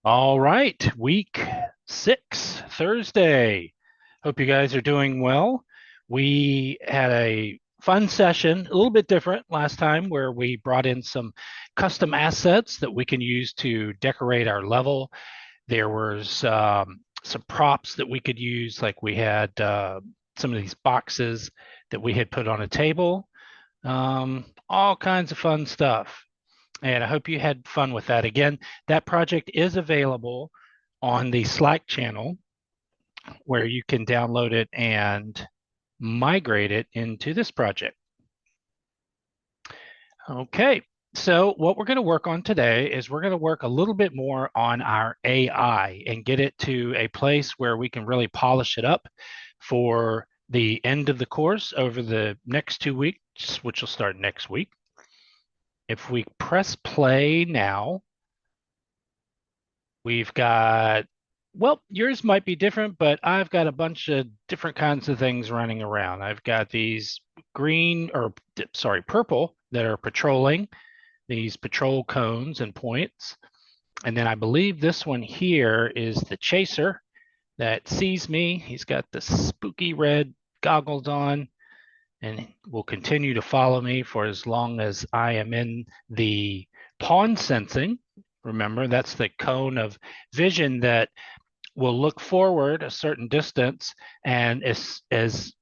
All right, week 6, Thursday. Hope you guys are doing well. We had a fun session, a little bit different last time, where we brought in some custom assets that we can use to decorate our level. There was some props that we could use, like we had some of these boxes that we had put on a table, all kinds of fun stuff. And I hope you had fun with that. Again, that project is available on the Slack channel where you can download it and migrate it into this project. Okay, so what we're going to work on today is we're going to work a little bit more on our AI and get it to a place where we can really polish it up for the end of the course over the next 2 weeks, which will start next week. If we press play now, we've got, well, yours might be different, but I've got a bunch of different kinds of things running around. I've got these green or, sorry, purple that are patrolling, these patrol cones and points. And then I believe this one here is the chaser that sees me. He's got the spooky red goggles on and will continue to follow me for as long as I am in the pawn sensing. Remember, that's the cone of vision that will look forward a certain distance. And as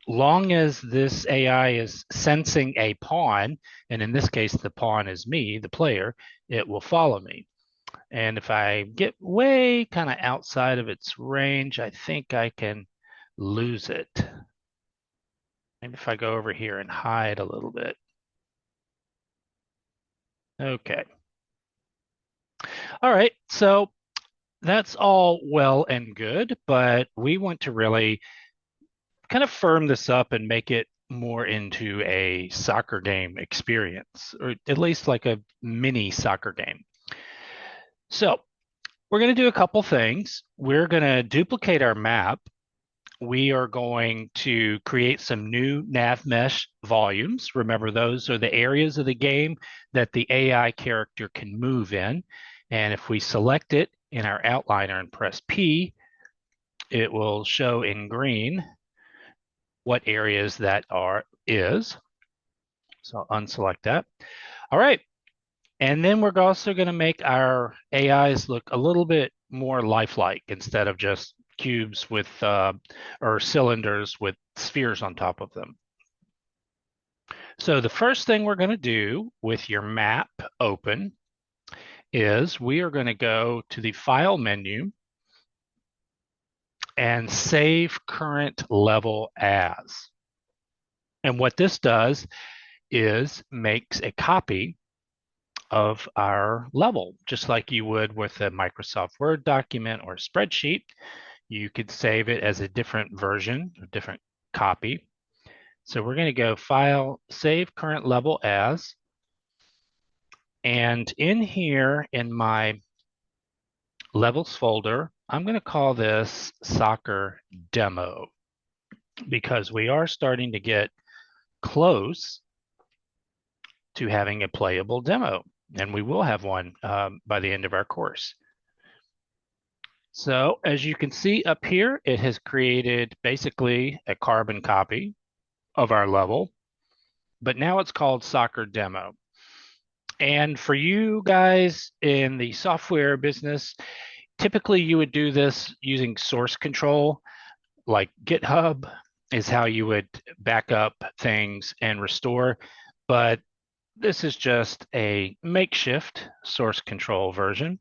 long as this AI is sensing a pawn, and in this case, the pawn is me, the player, it will follow me. And if I get way kind of outside of its range, I think I can lose it. Maybe if I go over here and hide a little bit. Okay. All right. So that's all well and good, but we want to really kind of firm this up and make it more into a soccer game experience, or at least like a mini soccer game. So we're going to do a couple things. We're going to duplicate our map. We are going to create some new nav mesh volumes. Remember, those are the areas of the game that the AI character can move in. And if we select it in our outliner and press P, it will show in green what areas that is. So I'll unselect that. All right. And then we're also going to make our AIs look a little bit more lifelike instead of just cubes with or cylinders with spheres on top of them. So the first thing we're going to do with your map open is we are going to go to the file menu and save current level as. And what this does is makes a copy of our level, just like you would with a Microsoft Word document or spreadsheet. You could save it as a different version, a different copy. So we're going to go File, Save Current Level As. And in here in my Levels folder, I'm going to call this Soccer Demo because we are starting to get close to having a playable demo. And we will have one by the end of our course. So as you can see up here, it has created basically a carbon copy of our level, but now it's called Soccer Demo. And for you guys in the software business, typically you would do this using source control, like GitHub is how you would back up things and restore. But this is just a makeshift source control version.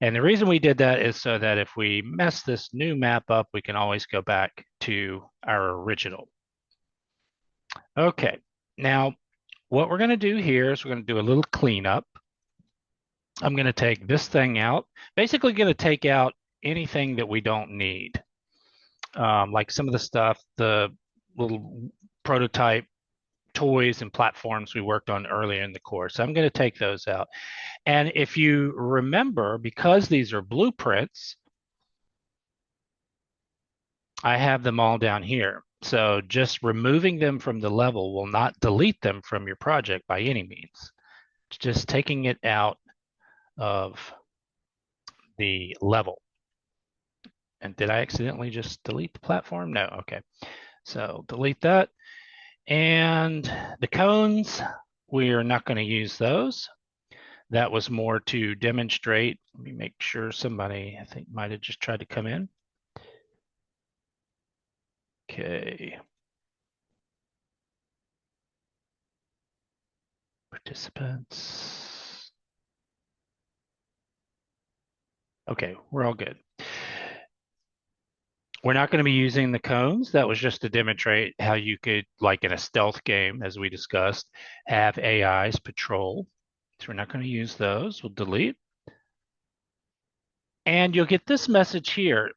And the reason we did that is so that if we mess this new map up, we can always go back to our original. Okay, now what we're going to do here is we're going to do a little cleanup. I'm going to take this thing out, basically going to take out anything that we don't need. Like some of the stuff, the little prototype toys and platforms we worked on earlier in the course. I'm going to take those out. And if you remember, because these are blueprints, I have them all down here. So just removing them from the level will not delete them from your project by any means. It's just taking it out of the level. And did I accidentally just delete the platform? No, okay. So delete that. And the cones, we are not going to use those. That was more to demonstrate. Let me make sure somebody, I think, might have just tried to come in. Okay. Participants. Okay, we're all good. We're not going to be using the cones. That was just to demonstrate how you could, like in a stealth game, as we discussed, have AIs patrol. So we're not going to use those. We'll delete. And you'll get this message here.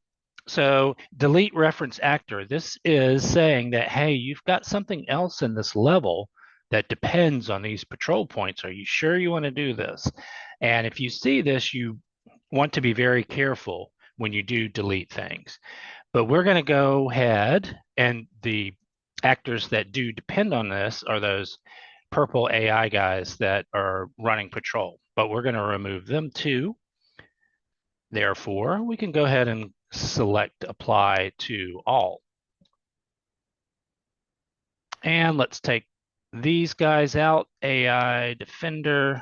So delete reference actor. This is saying that, hey, you've got something else in this level that depends on these patrol points. Are you sure you want to do this? And if you see this, you want to be very careful when you do delete things. But we're going to go ahead, and the actors that do depend on this are those purple AI guys that are running patrol. But we're going to remove them too. Therefore, we can go ahead and select apply to all. And let's take these guys out, AI Defender.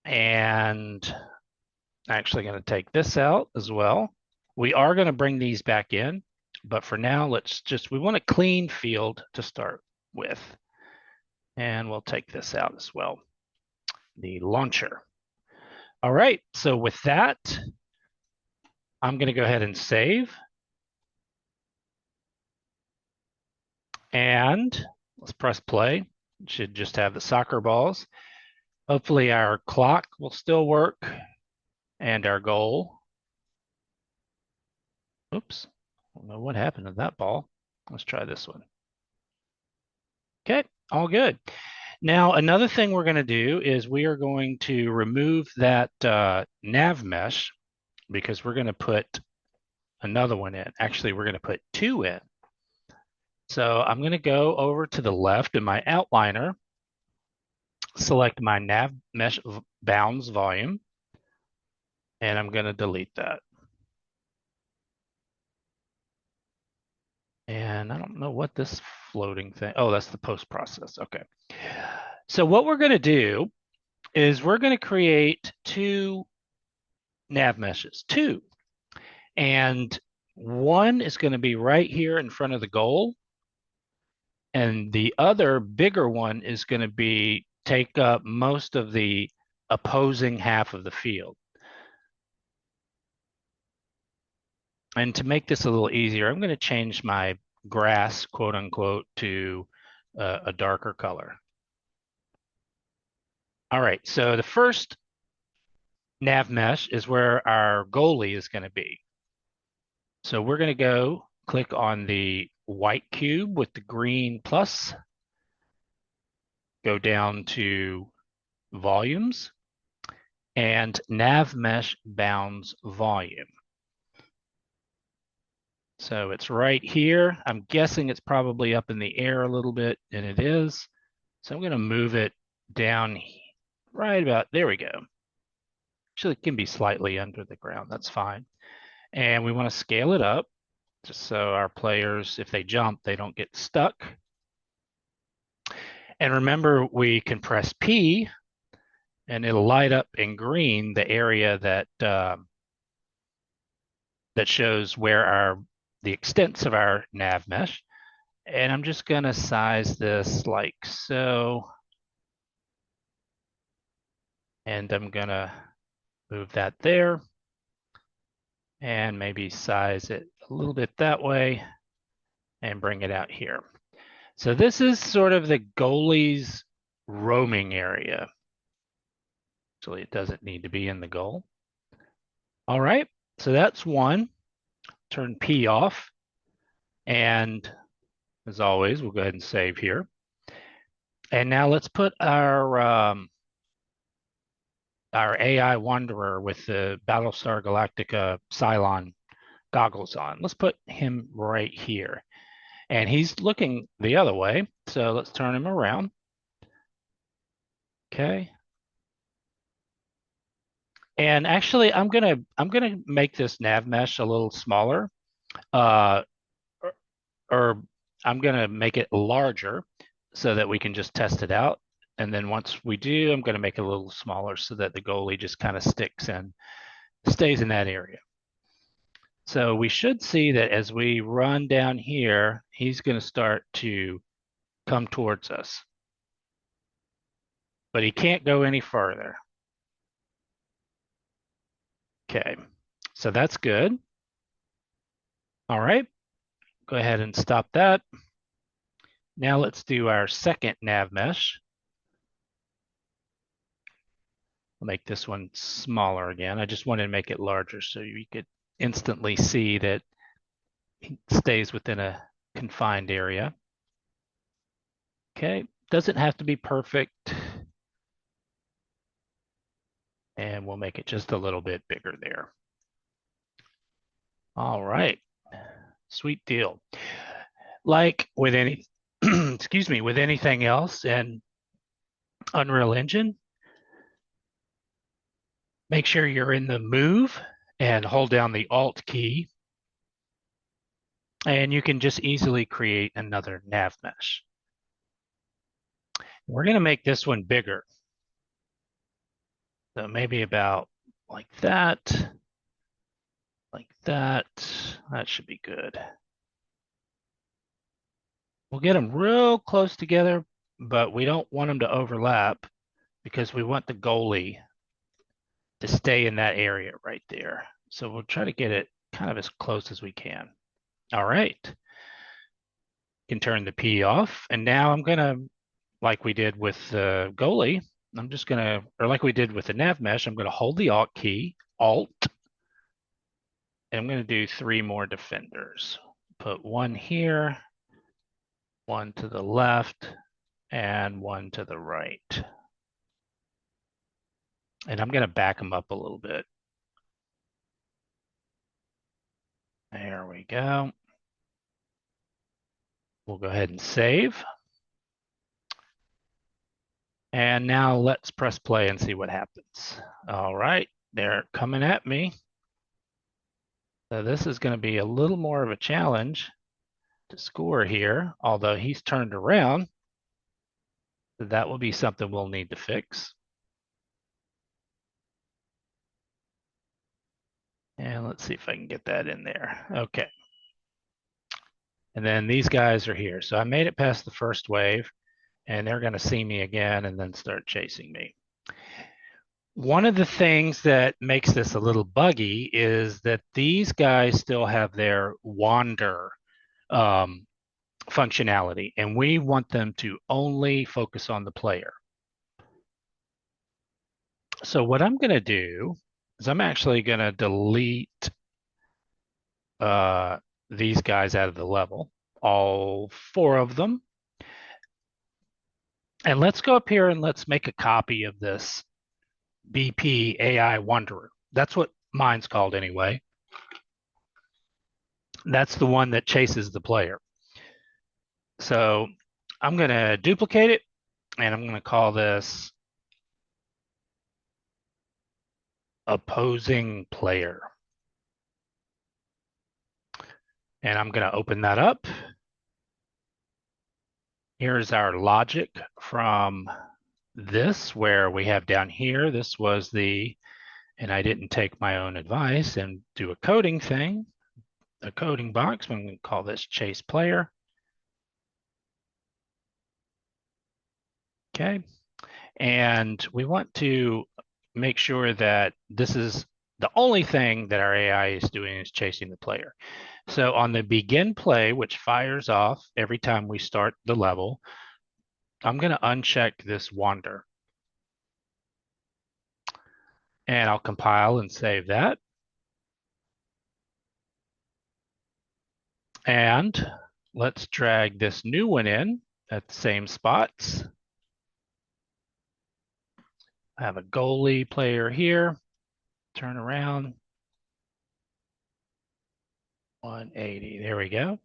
And actually going to take this out as well. We are going to bring these back in, but for now, we want a clean field to start with. And we'll take this out as well, the launcher. All right, so with that, I'm going to go ahead and save. And let's press play. It should just have the soccer balls. Hopefully our clock will still work and our goal. Oops, I don't know what happened to that ball. Let's try this one. Okay, all good. Now, another thing we're going to do is we are going to remove that nav mesh because we're going to put another one in. Actually, we're going to put two in. So I'm going to go over to the left in my outliner, select my nav mesh bounds volume, and I'm going to delete that. And I don't know what this floating thing, oh, that's the post process. Okay. So what we're going to do is we're going to create two nav meshes, two. And one is going to be right here in front of the goal. And the other bigger one is going to be take up most of the opposing half of the field. And to make this a little easier, I'm going to change my grass, quote unquote, to a darker color. All right, so the first nav mesh is where our goalie is going to be. So we're going to go click on the white cube with the green plus, go down to volumes and nav mesh bounds volume. So it's right here. I'm guessing it's probably up in the air a little bit, and it is. So I'm going to move it down right about, there we go. Actually, it can be slightly under the ground. That's fine. And we want to scale it up just so our players, if they jump, they don't get stuck. And remember, we can press P and it'll light up in green the area that that shows where the extents of our nav mesh. And I'm just going to size this like so. And I'm going to move that there and maybe size it a little bit that way and bring it out here. So this is sort of the goalie's roaming area. Actually, it doesn't need to be in the goal. All right, so that's one. Turn P off. And as always, we'll go ahead and save here. And now let's put our AI Wanderer with the Battlestar Galactica Cylon goggles on. Let's put him right here. And he's looking the other way, so let's turn him around. Okay. And actually, I'm gonna make this nav mesh a little smaller, uh, or, or I'm gonna make it larger so that we can just test it out. And then once we do, I'm gonna make it a little smaller so that the goalie just kind of sticks and stays in that area. So we should see that as we run down here, he's going to start to come towards us, but he can't go any further. Okay, so that's good. All right, go ahead and stop that. Now let's do our second nav mesh. I'll make this one smaller again. I just wanted to make it larger so you could instantly see that he stays within a confined area. Okay, doesn't have to be perfect. And we'll make it just a little bit bigger there. All right, sweet deal. Like with any, excuse me, with anything else in Unreal Engine, make sure you're in the move and hold down the Alt key, and you can just easily create another nav mesh. We're going to make this one bigger. So maybe about like that, like that. That should be good. We'll get them real close together, but we don't want them to overlap because we want the goalie to stay in that area right there. So we'll try to get it kind of as close as we can. All right. Can turn the P off. And now I'm going to, like we did with the goalie, I'm just going to, or like we did with the nav mesh, I'm going to hold the Alt key, Alt, and I'm going to do 3 more defenders. Put one here, one to the left, and one to the right. And I'm going to back them up a little bit. There we go. We'll go ahead and save. And now let's press play and see what happens. All right, they're coming at me. So this is going to be a little more of a challenge to score here, although he's turned around. So that will be something we'll need to fix. And let's see if I can get that in there. Okay. And then these guys are here. So I made it past the first wave, and they're going to see me again and then start chasing me. One of the things that makes this a little buggy is that these guys still have their wander um, functionality, and we want them to only focus on the player. So what I'm going to do is I'm actually going to delete uh, these guys out of the level, all 4 of them. And let's go up here and let's make a copy of this BP AI Wanderer. That's what mine's called anyway. That's the one that chases the player. So I'm going to duplicate it, and I'm going to call this opposing player. And I'm going to open that up. Here's our logic from this, where we have down here, this was the, and I didn't take my own advice and do a coding thing, a coding box. I'm going to call this chase player. Okay. And we want to make sure that this is the only thing that our AI is doing is chasing the player. So on the begin play, which fires off every time we start the level, I'm going to uncheck this wander. And I'll compile and save that. And let's drag this new one in at the same spots. I have a goalie player here. Turn around. 180. There we go.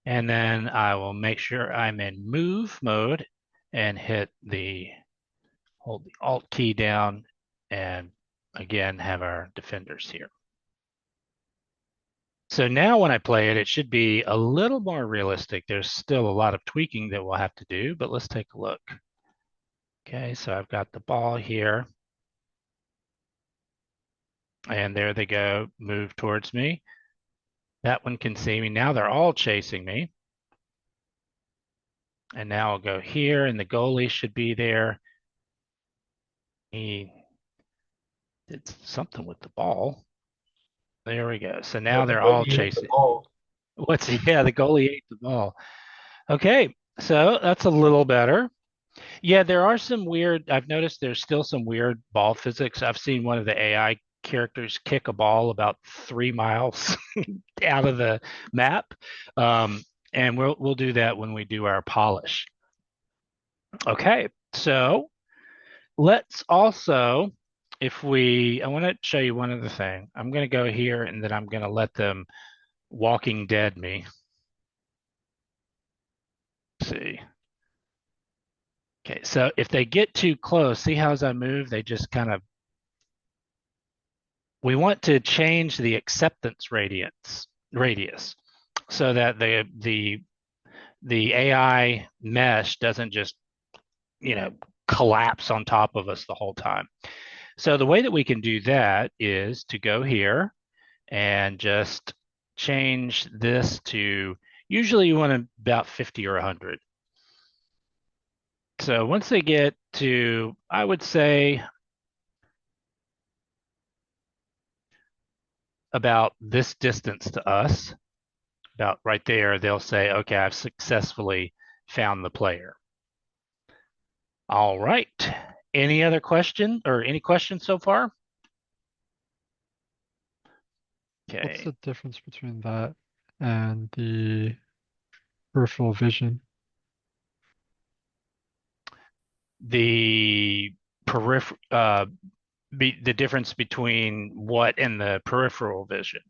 And then I will make sure I'm in move mode and hold the Alt key down and again have our defenders here. So now when I play it, it should be a little more realistic. There's still a lot of tweaking that we'll have to do, but let's take a look. Okay, so I've got the ball here. And there they go, move towards me. That one can see me. Now they're all chasing me. And now I'll go here, and the goalie should be there. He did something with the ball. There we go. So now The they're all goalie hit the chasing. ball. Yeah, the goalie ate the ball. Okay, so that's a little better. Yeah, there are some weird, I've noticed there's still some weird ball physics. I've seen one of the AI characters kick a ball about 3 miles out of the map. Um, and we'll do that when we do our polish. Okay, so let's also, if we, I want to show you one other thing. I'm going to go here and then I'm going to let them Walking Dead me. Let's see. Okay, so if they get too close, see how as I move, they just kind of, we want to change the acceptance radius so that the AI mesh doesn't just, you know, collapse on top of us the whole time. So the way that we can do that is to go here and just change this to, usually you want about 50 or 100. So once they get to, I would say about this distance to us, about right there, they'll say, okay, I've successfully found the player. All right. Any other question or any questions so far? What's Okay. the difference between that and the peripheral vision? The peripheral, the difference between what and the peripheral vision?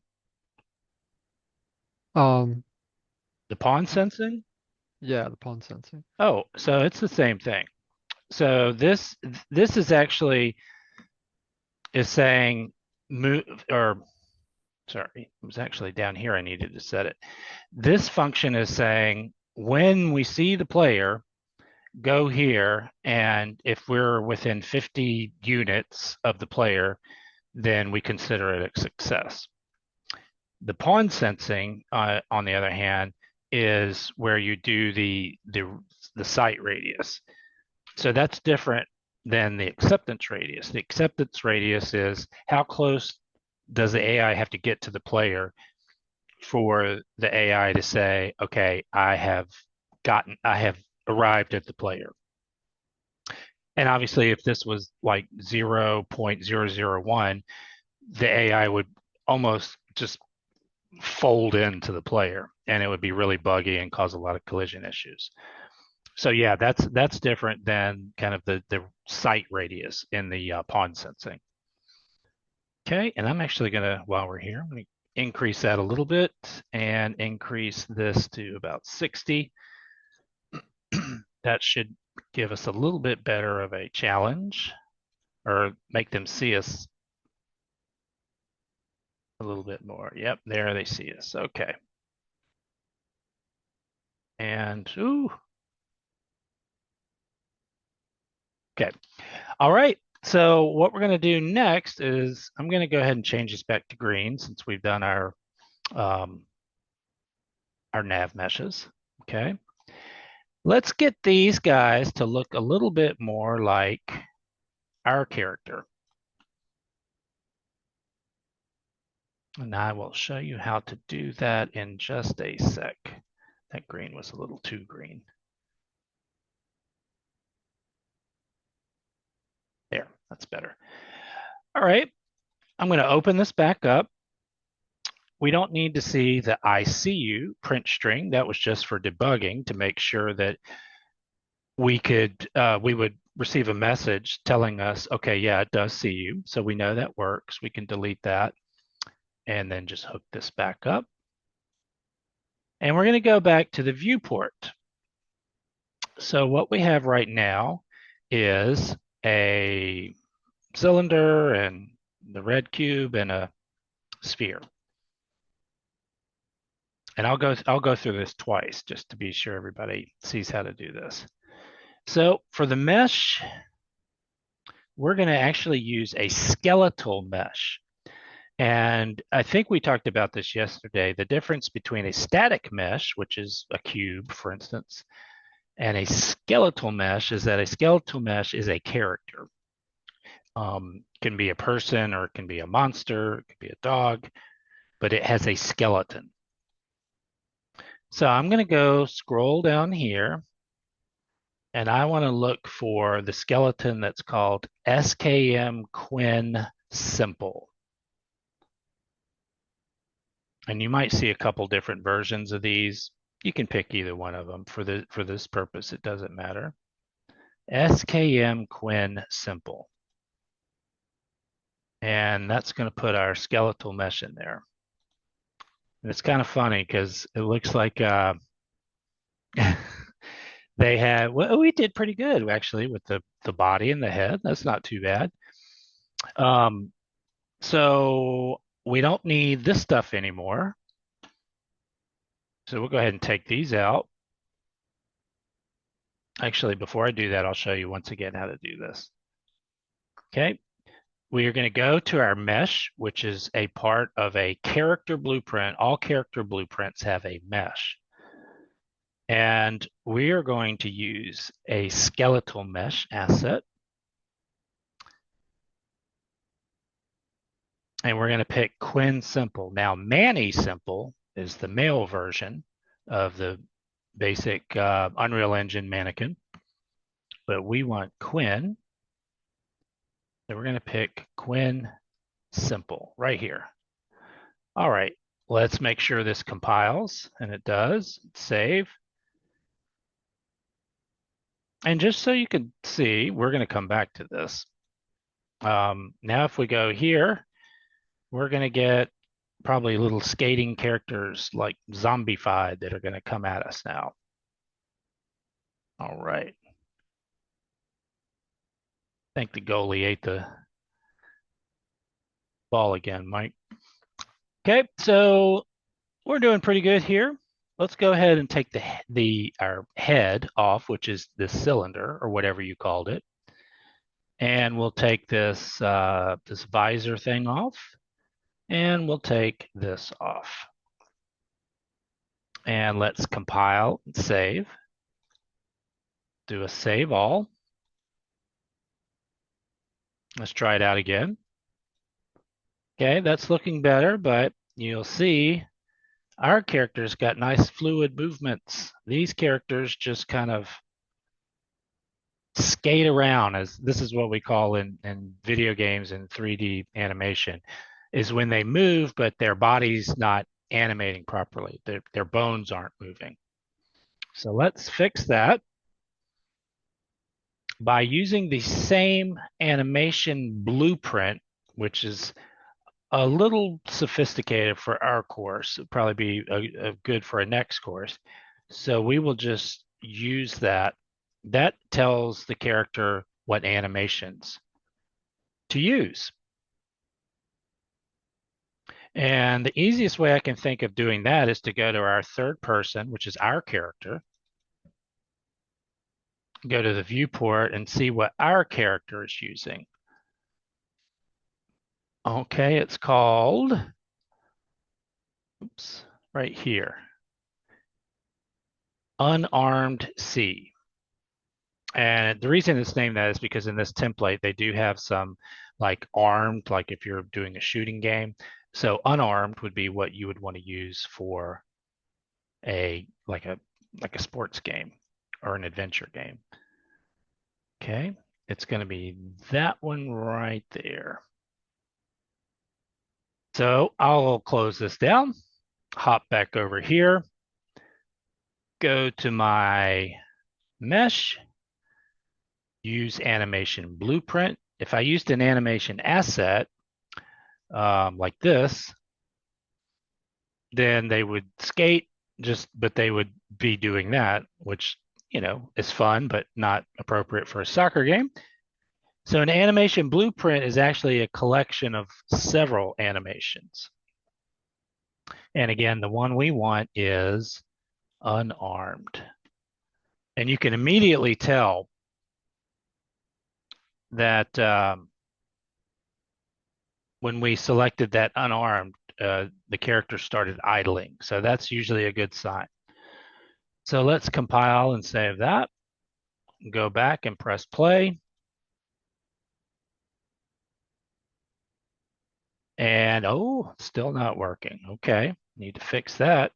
Um, The pawn sensing? yeah, the pawn sensing. Oh, so it's the same thing. So this is actually is saying move, or sorry, it was actually down here I needed to set it. This function is saying when we see the player, go here, and if we're within 50 units of the player, then we consider it a success. The pawn sensing, on the other hand, is where you do the sight radius. So that's different than the acceptance radius. The acceptance radius is how close does the AI have to get to the player for the AI to say, okay, I have arrived at the player. And obviously, if this was like 0.001, the AI would almost just fold into the player and it would be really buggy and cause a lot of collision issues. So yeah, that's different than kind of the sight radius in the pawn sensing. Okay, and I'm actually gonna, while we're here, I'm gonna increase that a little bit and increase this to about 60. That should give us a little bit better of a challenge or make them see us a little bit more. Yep, there they see us. Okay. And ooh, okay. All right. So what we're going to do next is I'm going to go ahead and change this back to green since we've done um, our nav meshes. Okay. Let's get these guys to look a little bit more like our character. And I will show you how to do that in just a sec. That green was a little too green. There, that's better. All right, I'm going to open this back up. We don't need to see the I see you print string. That was just for debugging to make sure that we would receive a message telling us, okay, yeah, it does see you. So we know that works. We can delete that and then just hook this back up. And we're going to go back to the viewport. So what we have right now is a cylinder and the red cube and a sphere. And I'll go through this twice just to be sure everybody sees how to do this. So for the mesh, we're going to actually use a skeletal mesh. And I think we talked about this yesterday. The difference between a static mesh, which is a cube, for instance, and a skeletal mesh is that a skeletal mesh is a character. Can be a person or it can be a monster, it can be a dog, but it has a skeleton. So I'm going to go scroll down here and I want to look for the skeleton that's called SKM Quinn Simple. And you might see a couple different versions of these. You can pick either one of them for this purpose. It doesn't matter. SKM Quinn Simple. And that's going to put our skeletal mesh in there. And it's kind of funny because it looks like they had, well, we did pretty good actually with the body and the head. That's not too bad. Um, so we don't need this stuff anymore. So we'll go ahead and take these out. Actually, before I do that, I'll show you once again how to do this. Okay, we are going to go to our mesh, which is a part of a character blueprint. All character blueprints have a mesh. And we are going to use a skeletal mesh asset. And we're going to pick Quinn Simple. Now, Manny Simple is the male version of the basic Unreal Engine mannequin. But we want Quinn. So we're going to pick Quinn Simple right here. All right, let's make sure this compiles, and it does. Save. And just so you can see, we're going to come back to this. Now, if we go here, we're going to get probably little skating characters like zombified that are going to come at us now. All right. I think the goalie ate the ball again, Mike. Okay, so we're doing pretty good here. Let's go ahead and take our head off, which is this cylinder or whatever you called it. And we'll take this this visor thing off, and we'll take this off. And let's compile and save. Do a save all. Let's try it out again. Okay, that's looking better, but you'll see our characters got nice fluid movements. These characters just kind of skate around, as this is what we call in video games and 3D animation, is when they move, but their body's not animating properly. Their bones aren't moving. So let's fix that by using the same animation blueprint, which is a little sophisticated for our course. It'd probably be a good for a next course. So we will just use that. That tells the character what animations to use. And the easiest way I can think of doing that is to go to our third person, which is our character, go to the viewport and see what our character is using. Okay, it's called, oops, right here, Unarmed C. And the reason it's named that is because in this template, they do have some like armed, like if you're doing a shooting game. So unarmed would be what you would want to use for a like a sports game or an adventure game. Okay, it's going to be that one right there. So I'll close this down, hop back over here, go to my mesh, use animation blueprint. If I used an animation asset like this, then they would skate but they would be doing that, which, is fun, but not appropriate for a soccer game. So an animation blueprint is actually a collection of several animations. And again, the one we want is unarmed. And you can immediately tell that when we selected that unarmed, the character started idling. So that's usually a good sign. So let's compile and save that. Go back and press play. And oh, still not working. Okay, need to fix that.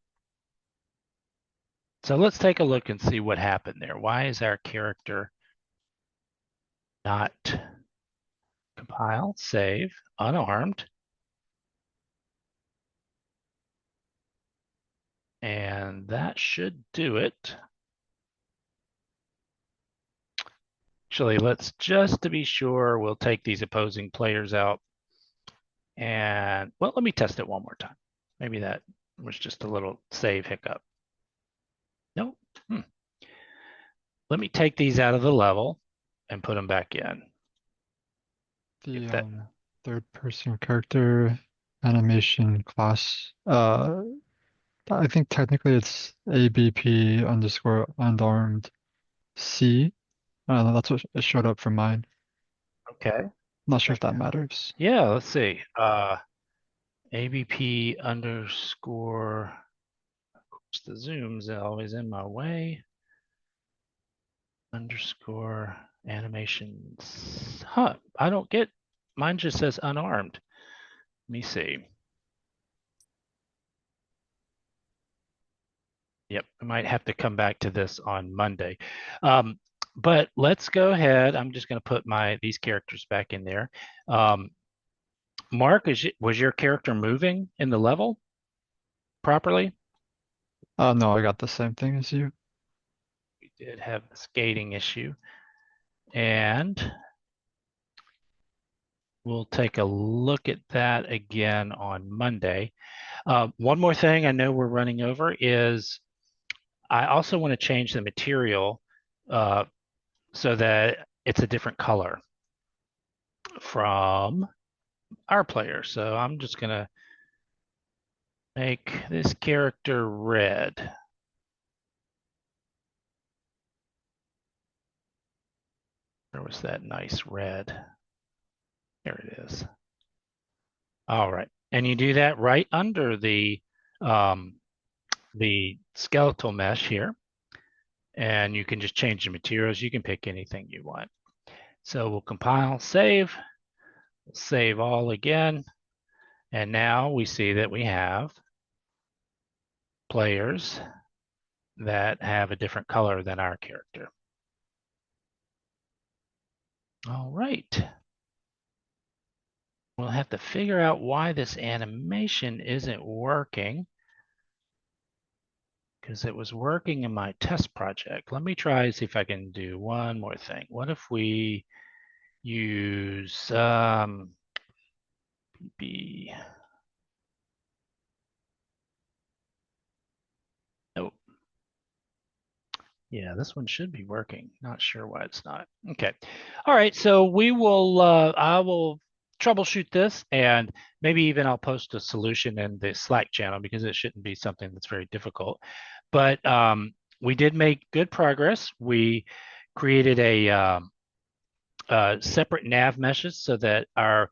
So let's take a look and see what happened there. Why is our character not compile, save, unarmed? And that should do it. Actually, let's just to be sure, we'll take these opposing players out. And well, let me test it one more time. Maybe that was just a little save hiccup. Nope. Let me take these out of the level and put them back in. The If that third person character animation class. I think technically it's ABP underscore unarmed C. I don't know, that's what it showed up for mine. okay. Not sure if that matters. Yeah, let's see. ABP underscore, of course, the zoom's always in my way. Underscore animations. Huh, I don't get, mine just says unarmed. Let me see. Yep, I might have to come back to this on Monday. Um, but let's go ahead. I'm just going to put these characters back in there. Um, Mark, was your character moving in the level properly? No, I got the same thing as you. We did have a skating issue, and we'll take a look at that again on Monday. One more thing I know we're running over is I also want to change the material uh, so that it's a different color from our player. So I'm just going to make this character red. Where was that nice red? There it is. All right. And you do that right under um, the skeletal mesh here. And you can just change the materials. You can pick anything you want. So we'll compile, save all again. And now we see that we have players that have a different color than our character. All right. We'll have to figure out why this animation isn't working because it was working in my test project. Let me try and see if I can do one more thing. What if we use B? Nope. Yeah, this one should be working. Not sure why it's not. Okay. All right. So I will troubleshoot this and maybe even I'll post a solution in the Slack channel because it shouldn't be something that's very difficult. But we did make good progress. We created a separate nav meshes so that our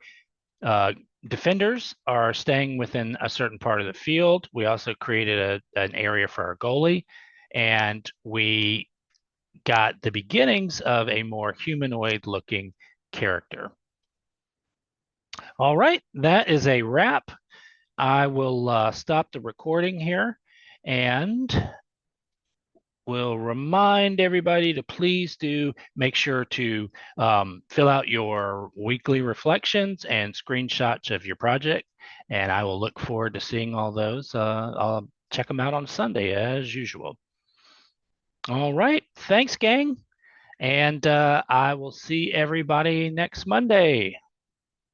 uh, defenders are staying within a certain part of the field. We also created an area for our goalie, and we got the beginnings of a more humanoid looking character. All right, that is a wrap. I will stop the recording here and will remind everybody to please do make sure to fill out your weekly reflections and screenshots of your project. And I will look forward to seeing all those. I'll check them out on Sunday as usual. All right. Thanks, gang. And I will see everybody next Monday.